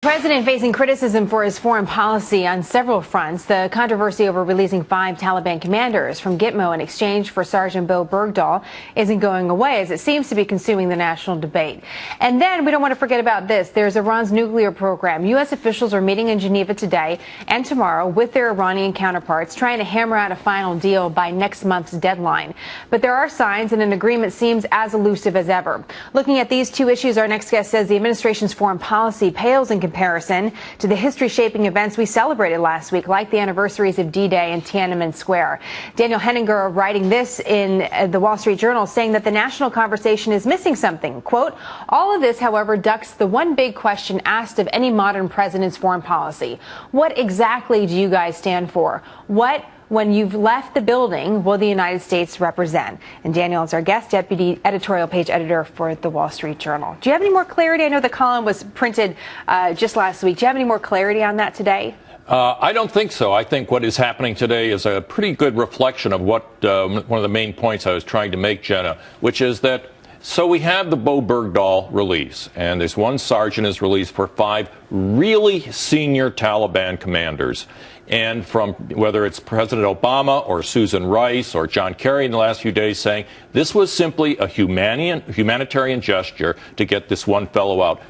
President facing criticism for his foreign policy on several fronts. The controversy over releasing 5 Taliban commanders from Gitmo in exchange for Sergeant Bo Bergdahl isn't going away, as it seems to be consuming the national debate. And then we don't want to forget about this. There's Iran's nuclear program. U.S. officials are meeting in Geneva today and tomorrow with their Iranian counterparts, trying to hammer out a final deal by next month's deadline. But there are signs and an agreement seems as elusive as ever. Looking at these two issues, our next guest says the administration's foreign policy pales in comparison to the history-shaping events we celebrated last week, like the anniversaries of D-Day and Tiananmen Square. Daniel Henninger writing this in the Wall Street Journal, saying that the national conversation is missing something. Quote, all of this, however, ducks the one big question asked of any modern president's foreign policy. What exactly do you guys stand for? What, when you've left the building, will the United States represent? And Daniel is our guest, deputy editorial page editor for the Wall Street Journal. Do you have any more clarity? I know the column was printed just last week. Do you have any more clarity on that today? I don't think so. I think what is happening today is a pretty good reflection of what one of the main points I was trying to make, Jenna, which is that so we have the Bo Bergdahl release, and this one sergeant is released for 5 really senior Taliban commanders. And from whether it's President Obama or Susan Rice or John Kerry in the last few days saying this was simply a humanitarian gesture to get this one fellow out.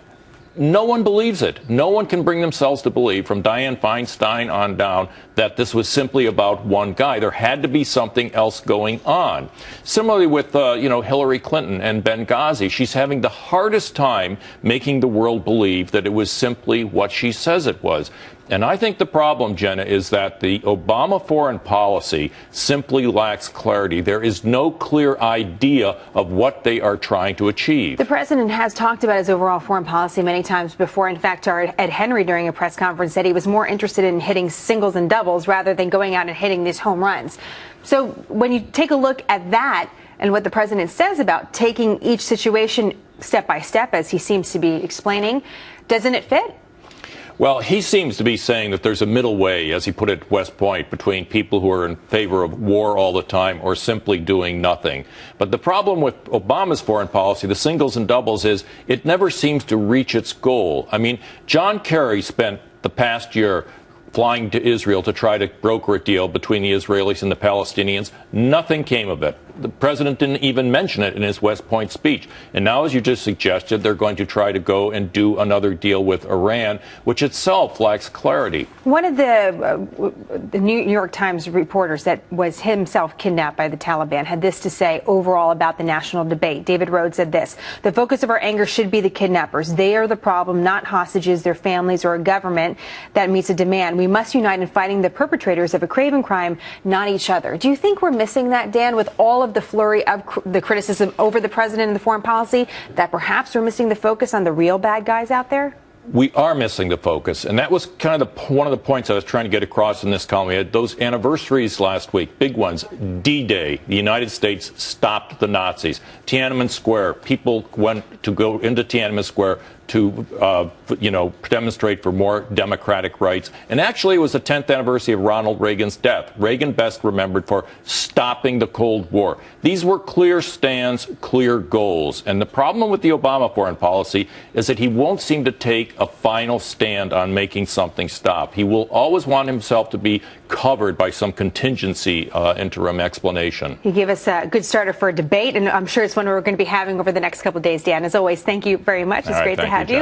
No one believes it. No one can bring themselves to believe, from Dianne Feinstein on down, that this was simply about one guy. There had to be something else going on. Similarly with, Hillary Clinton and Benghazi, she's having the hardest time making the world believe that it was simply what she says it was. And I think the problem, Jenna, is that the Obama foreign policy simply lacks clarity. There is no clear idea of what they are trying to achieve. The president has talked about his overall foreign policy many times before. In fact, our Ed Henry, during a press conference, said he was more interested in hitting singles and doubles rather than going out and hitting these home runs. So when you take a look at that and what the president says about taking each situation step by step, as he seems to be explaining, doesn't it fit? Well, he seems to be saying that there's a middle way, as he put it at West Point, between people who are in favor of war all the time or simply doing nothing. But the problem with Obama's foreign policy, the singles and doubles, is it never seems to reach its goal. I mean, John Kerry spent the past year flying to Israel to try to broker a deal between the Israelis and the Palestinians. Nothing came of it. The president didn't even mention it in his West Point speech. And now, as you just suggested, they're going to try to go and do another deal with Iran, which itself lacks clarity. One of the New York Times reporters that was himself kidnapped by the Taliban had this to say overall about the national debate. David Rhodes said this: the focus of our anger should be the kidnappers. They are the problem, not hostages, their families, or a government that meets a demand. We must unite in fighting the perpetrators of a craven crime, not each other. Do you think we're missing that, Dan, with all of the flurry of the criticism over the president and the foreign policy, that perhaps we're missing the focus on the real bad guys out there? We are missing the focus, and that was kind of one of the points I was trying to get across in this column. We had those anniversaries last week, big ones. D-Day, the United States stopped the Nazis. Tiananmen Square, people went to go into Tiananmen Square to, demonstrate for more democratic rights. And actually, it was the 10th anniversary of Ronald Reagan's death. Reagan best remembered for stopping the Cold War. These were clear stands, clear goals. And the problem with the Obama foreign policy is that he won't seem to take a final stand on making something stop. He will always want himself to be covered by some contingency interim explanation. You gave us a good starter for a debate, and I'm sure it's one we're going to be having over the next couple of days, Dan. As always, thank you very much. It's great to have you.